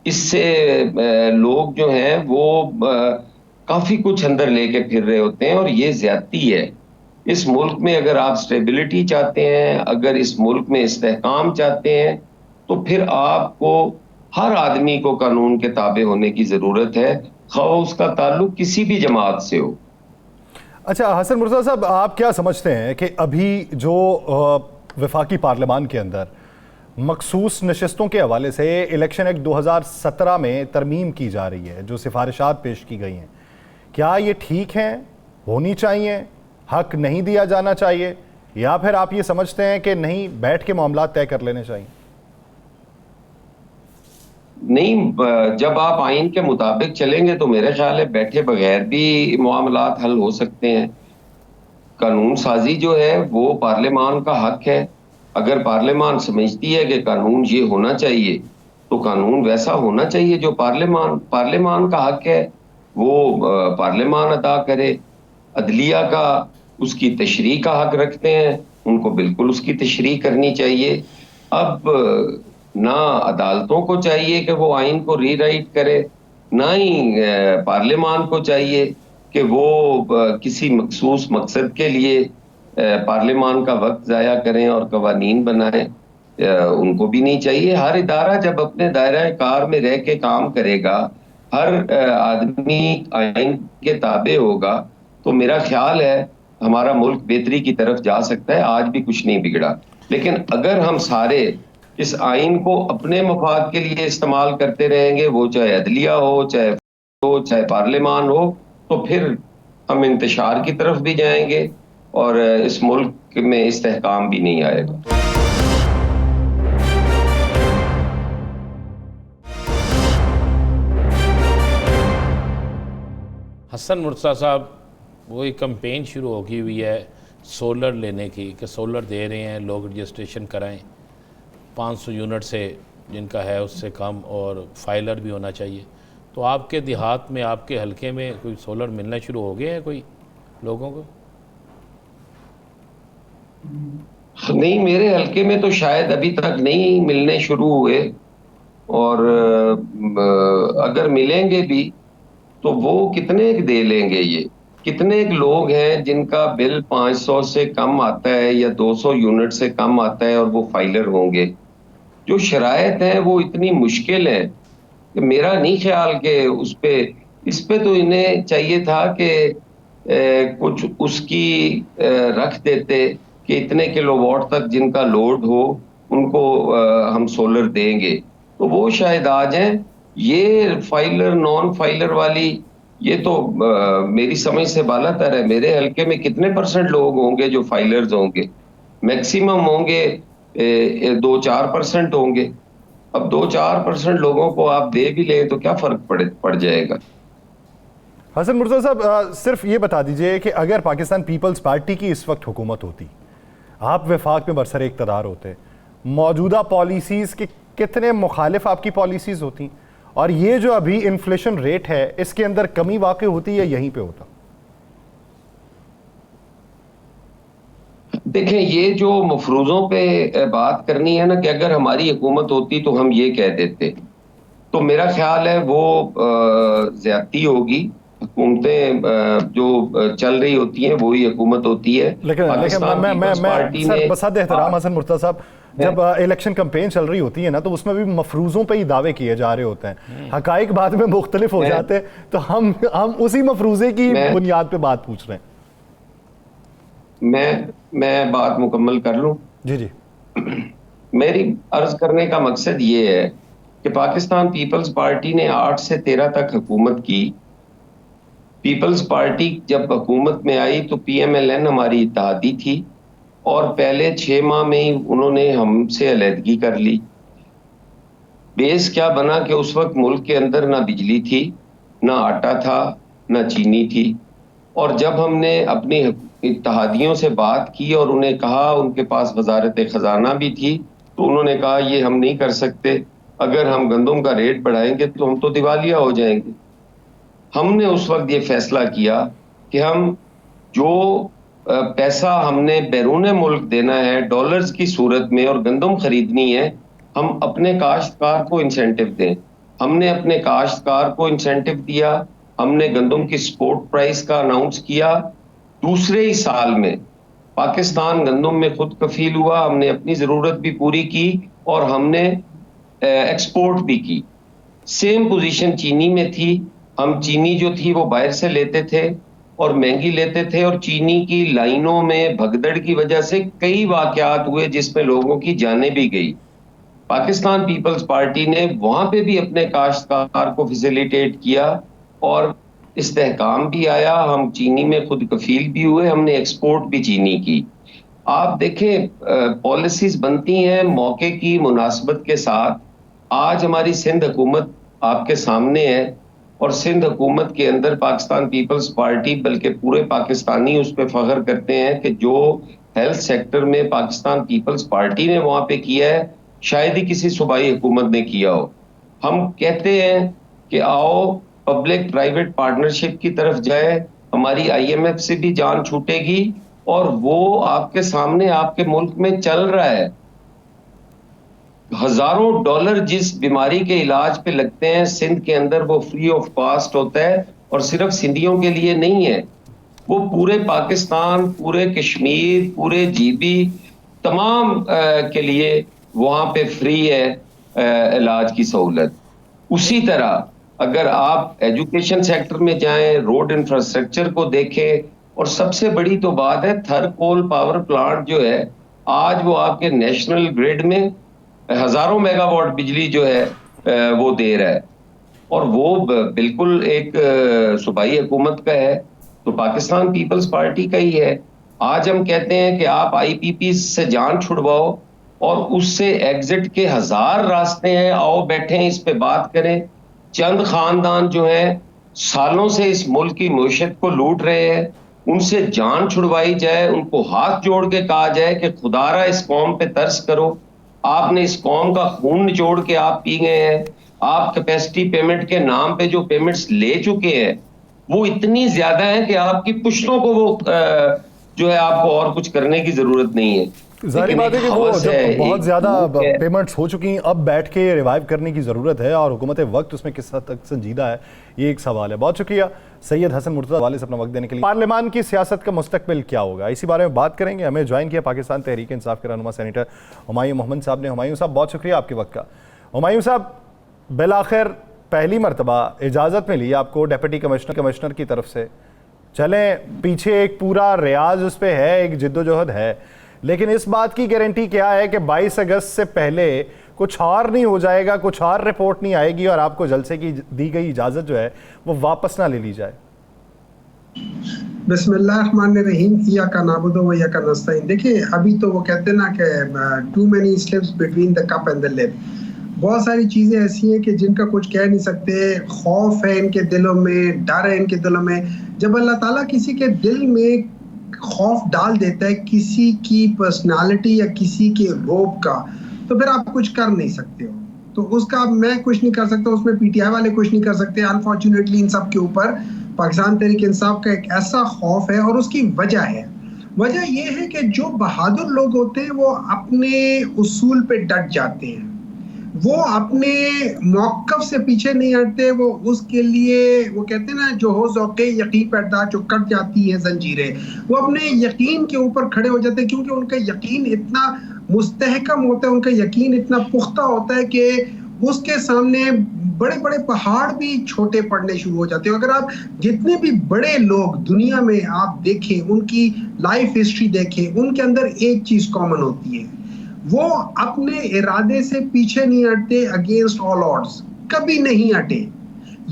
इससे लोग जो हैं वो काफी कुछ अंदर लेके फिर रहे होते हैं, और ये ज्यादती है। इस मुल्क में अगर आप स्टेबिलिटी चाहते हैं, अगर इस मुल्क में इस्तेहकाम चाहते हैं, तो फिर आपको हर आदमी को कानून के ताबे होने की जरूरत है, खा उसका ताल्लुक किसी भी जमात से हो। अच्छा हसन मुर्तज़ा साहब, आप क्या समझते हैं कि अभी जो वफाकी पार्लियामान के अंदर मखसूस नशस्तों के हवाले से इलेक्शन एक्ट 2017 में तरमीम की जा रही है, जो सिफारिशात पेश की गई हैं, क्या ये ठीक हैं, होनी चाहिए, हक नहीं दिया जाना चाहिए, या फिर आप ये समझते हैं कि नहीं, बैठ के मामला तय कर लेने चाहिए? नहीं, जब आप आइन के मुताबिक चलेंगे तो मेरे ख्याल है बैठे बगैर भी मामलात हल हो सकते हैं। कानून साजी जो है वो पार्लियामान का हक है। अगर पार्लियामान समझती है कि कानून ये होना चाहिए, तो कानून वैसा होना चाहिए जो पार्लियामान का हक है, वो पार्लियामान अदा करे। अदलिया का उसकी तशरीह का हक रखते हैं, उनको बिल्कुल उसकी तशरीह करनी चाहिए। अब ना अदालतों को चाहिए कि वो आइन को रीराइट करे, ना ही पार्लियामान को चाहिए कि वो किसी मखसूस मकसद के लिए पार्लियामान का वक्त ज़ाया करें और कवानीन बनाएं। उनको भी नहीं चाहिए। हर इदारा जब अपने दायरा कार में रह के काम करेगा, हर आदमी आइन के ताबे होगा, तो मेरा ख्याल है हमारा मुल्क बेहतरी की तरफ जा सकता है। आज भी कुछ नहीं बिगड़ा, लेकिन अगर हम सारे इस आइन को अपने मफाद के लिए इस्तेमाल करते रहेंगे, वो चाहे अदलिया हो, चाहे पार्लियामान हो, तो फिर हम इंतशार की तरफ भी जाएंगे और इस मुल्क में इस्तेहकाम भी नहीं आएगा। हसन मुर्तज़ा साहब, वो एक कैंपेन शुरू हो गई हुई है सोलर लेने की, कि सोलर दे रहे हैं, लोग रजिस्ट्रेशन कराएं 500 यूनिट से, जिनका है उससे कम, और फाइलर भी होना चाहिए। तो आपके देहात में, आपके हलके में कोई सोलर मिलना शुरू हो गए हैं कोई लोगों को? नहीं, मेरे हलके में तो शायद अभी तक नहीं मिलने शुरू हुए, और अगर मिलेंगे भी तो वो कितने दे लेंगे? ये कितने लोग हैं जिनका बिल 500 से कम आता है या 200 यूनिट से कम आता है और वो फाइलर होंगे? जो शराइत है वो इतनी मुश्किल है कि मेरा नहीं ख्याल कि इस पे तो इन्हें चाहिए था कि कुछ उसकी रख देते कि इतने किलोवाट तक जिनका लोड हो उनको हम सोलर देंगे, तो वो शायद आ जाएं। ये फाइलर नॉन फाइलर वाली, ये तो मेरी समझ से बालातर है। मेरे हलके में कितने % लोग होंगे जो फाइलर्स होंगे? मैक्सिमम होंगे 2-4% होंगे। अब 2-4% लोगों को आप दे भी ले तो क्या फर्क पड़ जाएगा? हसन मुर्तज़ा साहब, सिर्फ ये बता दीजिए कि अगर पाकिस्तान पीपल्स पार्टी की इस वक्त हुकूमत होती, आप वफाक में बरसर इक़्तिदार होते, मौजूदा पॉलिसीज़ के कितने मुखालिफ आपकी पॉलिसीज़ होती, और ये जो अभी इन्फ्लेशन रेट है इसके अंदर कमी वाक़ई होती या यहीं पे होता? देखें, ये जो मफरूज़ों पे बात करनी है ना कि अगर हमारी हुकूमत होती तो हम ये कह देते, तो मेरा ख्याल है वो ज़्यादती होगी। हुकूमतें जो चल रही होती हैं वही हुकूमत होती है। लेकिन पाकिस्तान पीपल्स पार्टी सर, ने बसात एहतराम हसन मुर्तज़ा साहब, जब इलेक्शन कैंपेन चल रही होती है ना तो उसमें भी मफरूज़ों पे ही दावे किए जा रहे होते हैं, हकाइक बाद में मुख्तलिफ हो जाते हैं, तो हम उसी मफरूज़े की बुनियाद पे बात पूछ रहे हैं। मैं बात मुकम्मल कर लूं? जी जी। मेरी अर्ज करने का मकसद ये है कि पाकिस्तान पीपल्स पार्टी ने 8 से 13 तक हुकूमत की। पीपल्स पार्टी जब हुकूमत में आई तो PMLN हमारी इत्तेहादी थी, और पहले 6 माह में ही उन्होंने हमसे अलहदगी कर ली। बेस क्या बना कि उस वक्त मुल्क के अंदर ना बिजली थी, ना आटा था, ना चीनी थी। और जब हमने अपनी इत्तेहादियों से बात की और उन्हें कहा, उनके पास वजारत खजाना भी थी, तो उन्होंने कहा ये हम नहीं कर सकते, अगर हम गंदम का रेट बढ़ाएंगे तो हम तो दिवालिया हो जाएंगे। हमने उस वक्त ये फैसला किया कि हम जो पैसा हमने बैरून मुल्क देना है डॉलर्स की सूरत में और गंदम खरीदनी है, हम अपने काश्तकार को इंसेंटिव दें। हमने अपने काश्तकार को इंसेंटिव दिया, हमने गंदम की स्पोर्ट प्राइस का अनाउंस किया। दूसरे ही साल में पाकिस्तान गंदम में खुद कफील हुआ, हमने अपनी जरूरत भी पूरी की और हमने एक्सपोर्ट भी की। सेम पोजीशन चीनी में थी। हम चीनी जो थी वो बाहर से लेते थे और महंगी लेते थे, और चीनी की लाइनों में भगदड़ की वजह से कई वाकयात हुए जिसमें लोगों की जानें भी गई। पाकिस्तान पीपल्स पार्टी ने वहां पे भी अपने काश्तकार को फैसिलिटेट किया और इस्तेहकाम भी आया। हम चीनी में खुद कफील भी हुए, हमने एक्सपोर्ट भी चीनी की। आप देखें, पॉलिसीज बनती हैं मौके की मुनासबत के साथ। आज हमारी सिंध हुकूमत आपके सामने है, और सिंध हुकूमत के अंदर पाकिस्तान पीपल्स पार्टी, बल्कि पूरे पाकिस्तानी उस पर फख्र करते हैं कि जो हेल्थ सेक्टर में पाकिस्तान पीपल्स पार्टी ने वहां पे किया है शायद ही किसी सूबाई हुकूमत ने किया हो। हम कहते हैं कि आओ पब्लिक प्राइवेट पार्टनरशिप की तरफ जाए, हमारी IMF से भी जान छूटेगी, और वो आपके सामने आपके मुल्क में चल रहा है। हजारों डॉलर जिस बीमारी के इलाज पे लगते हैं सिंध के अंदर, वो फ्री ऑफ कॉस्ट होता है, और सिर्फ सिंधियों के लिए नहीं है, वो पूरे पाकिस्तान, पूरे कश्मीर, पूरे GB तमाम के लिए वहां पे फ्री है इलाज की सहूलत। उसी तरह अगर आप एजुकेशन सेक्टर में जाएं, रोड इंफ्रास्ट्रक्चर को देखें, और सबसे बड़ी तो बात है थर कोल पावर प्लांट जो है, आज वो आपके नेशनल ग्रिड में हजारों मेगावाट बिजली जो है वो दे रहा है, और वो बिल्कुल एक सूबाई हुकूमत का है, तो पाकिस्तान पीपल्स पार्टी का ही है। आज हम कहते हैं कि आप IPP से जान छुड़वाओ, और उससे एग्जिट के 1000 रास्ते हैं, आओ बैठे इस पे बात करें। चंद खानदान जो है सालों से इस मुल्क की मईशत को लूट रहे हैं, उनसे जान छुड़वाई जाए, उनको हाथ जोड़ के कहा जाए कि खुदारा इस कौम पे तरस करो, आपने इस कौम का खून निचोड़ के आप पी गए हैं। आप कैपेसिटी पेमेंट के नाम पे जो पेमेंट्स ले चुके हैं वो इतनी ज्यादा है कि आपकी पुश्तों को वो जो है आपको और कुछ करने की जरूरत नहीं है। जाहिर बात है कि वो जब बहुत ज़्यादा पेमेंट्स हो चुकी हैं, अब बैठ के रिवाइव करने की ज़रूरत है, और हुकूमत वक्त उसमें किस हद तक संजीदा है, ये एक सवाल है। बहुत शुक्रिया सैयद हसन मुर्तज़ा वाले से अपना वक्त देने के लिए। पार्लियामान की सियासत का मुस्तकबिल क्या होगा, इसी बारे में बात करेंगे। हमें ज्वाइन किया पाकिस्तान तहरीक इंसाफ के रहनुमा सेनेटर हुमायूं मोहम्मद साहब ने। हुमायूं साहब, बहुत शुक्रिया आपके वक्त का। हुमायूं साहब, बिलाखिर पहली मरतबा इजाज़त मिली आपको डिप्टी कमिश्नर की तरफ से। चलें, पीछे एक पूरा रियाज उस पर है, एक जिद्दोजहद है, लेकिन इस बात की गारंटी क्या है कि 22 अगस्त से पहले कुछ और नहीं हो जाएगा, कुछ और रिपोर्ट नहीं आएगी और आपको जलसे की दी गई इजाज़त जो है वो वापस ना ले ली जाए? बिस्मिल्लाहिर्रहमानिर्रहीम, इय्याका नअबुदु व इय्याका नस्तईन। देखिए, अभी तो वो कहते हैं ना कि too many slips between the cup and the lip. बहुत सारी चीज़ें ऐसी हैं कि जिनका कुछ कह नहीं सकते। खौफ है इनके दिलों में, डर है इनके दिलों में। जब अल्लाह ताला किसी के दिल में खौफ डाल देता है किसी की पर्सनालिटी या किसी के रोब का, तो फिर आप कुछ कर नहीं सकते हो। तो उसका मैं कुछ नहीं कर सकता, उसमें पीटीआई वाले कुछ नहीं कर सकते। अनफॉर्चुनेटली इन सब के ऊपर पाकिस्तान तहरीक इंसाफ का एक ऐसा खौफ है, और उसकी वजह है। वजह यह है कि जो बहादुर लोग होते हैं वो अपने उसूल पे डट जाते हैं, वो अपने मौक़िफ़ से पीछे नहीं हटते। वो उसके लिए वो कहते हैं ना, जो हो ज़ौक़े यकीन पैदा जो कट जाती है जंजीरें, वो अपने यकीन के ऊपर खड़े हो जाते हैं, क्योंकि उनका यकीन इतना मुस्तहकम होता है, उनका यकीन इतना पुख्ता होता है कि उसके सामने बड़े बड़े पहाड़ भी छोटे पड़ने शुरू हो जाते हैं। अगर आप जितने भी बड़े लोग दुनिया में आप देखें, उनकी लाइफ हिस्ट्री देखें, उनके अंदर एक चीज़ कॉमन होती है, वो अपने इरादे से पीछे नहीं हटते, अगेंस्ट ऑल ऑड्स कभी नहीं हटे।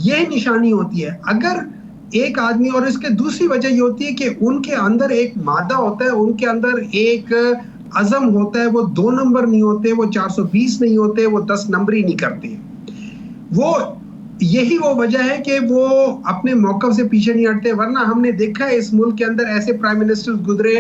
ये निशानी होती है अगर एक आदमी, और इसके दूसरी वजह ये होती है कि उनके अंदर एक मादा होता है, उनके अंदर एक अज़म होता है। वो 2 नंबर नहीं होते, वो 420 नहीं होते, वो 10 नंबर ही नहीं करते। यही वो वजह है कि वो अपने मौक़िफ़ से पीछे नहीं हटते। वरना हमने देखा है इस मुल्क के अंदर ऐसे प्राइम मिनिस्टर्स गुजरे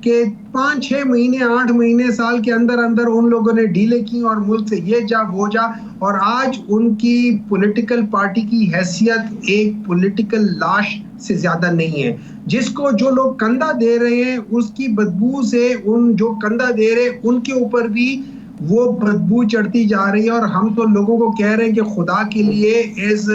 कि 5-6 महीने, 8 महीने, साल के अंदर अंदर उन लोगों ने डीलें की और मुल्क से ये जा वो जा, और आज उनकी पॉलिटिकल पार्टी की हैसियत एक पॉलिटिकल लाश से ज्यादा नहीं है। जिसको जो लोग कंधा दे रहे हैं उसकी बदबू से उन जो कंधा दे रहे हैं उनके ऊपर भी वो बदबू चढ़ती जा रही है। और हम तो लोगों को कह रहे हैं कि खुदा के लिए इस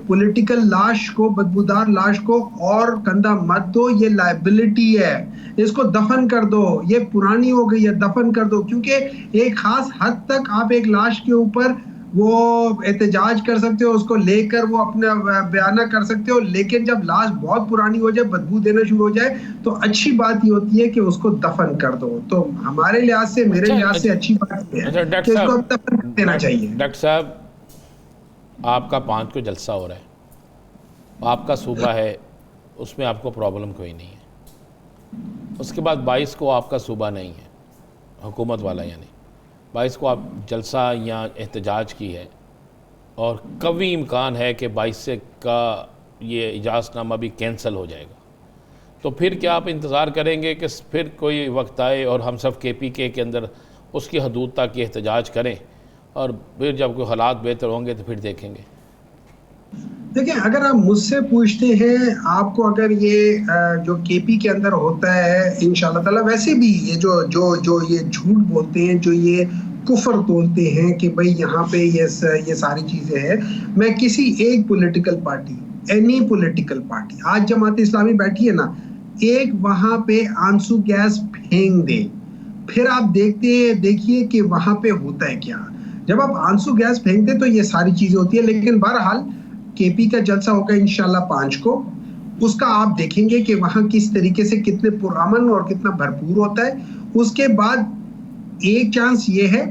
पॉलिटिकल लाश को, बदबूदार लाश को और कंधा मत दो, ये लायबिलिटी है, इसको दफन कर दो, ये पुरानी हो गई है, दफन कर दो। क्योंकि एक खास हद तक आप एक लाश के ऊपर वो एहतजाज कर सकते हो, उसको लेकर वो अपना बयाना कर सकते हो, लेकिन जब लाश बहुत पुरानी हो जाए, बदबू देना शुरू हो जाए, तो अच्छी बात ये होती है कि उसको दफन कर दो। तो हमारे लिहाज से, मेरे लिहाज से अच्छी बात है कि इसको दफन कर देना चाहिए। डॉक्टर साहब, आपका 5 को जलसा हो रहा है, आपका सूबा है, उसमें आपको प्रॉब्लम कोई नहीं है। उसके बाद 22 को आपका सूबा नहीं है, हुकूमत वाला, यानी 22 को आप जलसा या एहतजाज की है, और कभी इम्कान है कि 22 से का ये इजाज़तनामा भी कैंसिल हो जाएगा। तो फिर क्या आप इंतज़ार करेंगे कि फिर कोई वक्त आए और हम सब KPK के अंदर उसकी हदूद तक ये एहतजाज करें, और फिर जब कोई हालात बेहतर होंगे तो फिर देखेंगे? देखिए, अगर आप मुझसे पूछते हैं, आपको अगर ये जो KP के अंदर होता है, इंशाल्लाह ताला, वैसे भी ये जो ये झूठ बोलते हैं, जो ये कुफर तोलते हैं कि भाई यहाँ पे ये सारी चीज़ें हैं, मैं किसी एक political party, any political party, आज जमात इस्लामी बैठी है ना, एक वहाँ पे आंसू गैस फेंक दे, फिर आप देखिए कि वहाँ पे होता है क्या। जब आप आंसू गैस फेंकते तो ये सारी चीज़ें होती है। लेकिन बहरहाल KP का जलसा होगा इंशाल्लाह 5 को, उसका आप देखेंगे कि वहाँ किस तरीके से, कितने पुरअमन और कितना भरपूर होता है। उसके बाद एक चांस ये है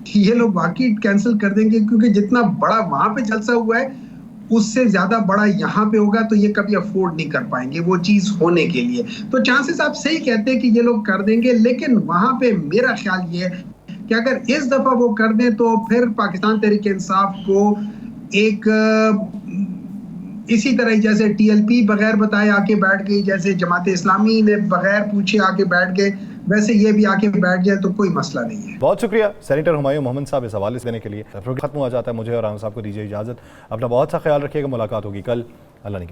कि ये लोग वाकई कैंसिल कर देंगे, क्योंकि जितना बड़ा वहाँ पे जलसा हुआ है उससे ज्यादा बड़ा यहाँ पे होगा, तो ये कभी अफोर्ड नहीं कर पाएंगे वो चीज होने के लिए। तो चांसेस आप सही कहते हैं कि ये लोग कर देंगे, लेकिन वहाँ पे मेरा ख्याल ये है कि अगर इस दफा वो कर दें तो फिर पाकिस्तान तहरीक इंसाफ को एक इसी तरह जैसे TLP बगैर बताए आके बैठ गई, जैसे जमात इस्लामी ने बगैर पूछे आके बैठ गए, वैसे ये भी आके बैठ जाए तो कोई मसला नहीं है। बहुत शुक्रिया सेनेटर हुमायूं मोहम्मद साहब इस हवाले से देने के लिए। प्रोग्राम खत्म हो जाता है, मुझे और आनंद साहब को दीजिए इजाज़त। अपना बहुत सा ख्याल रखिएगा, मुलाकात होगी कल, अल्लाह ने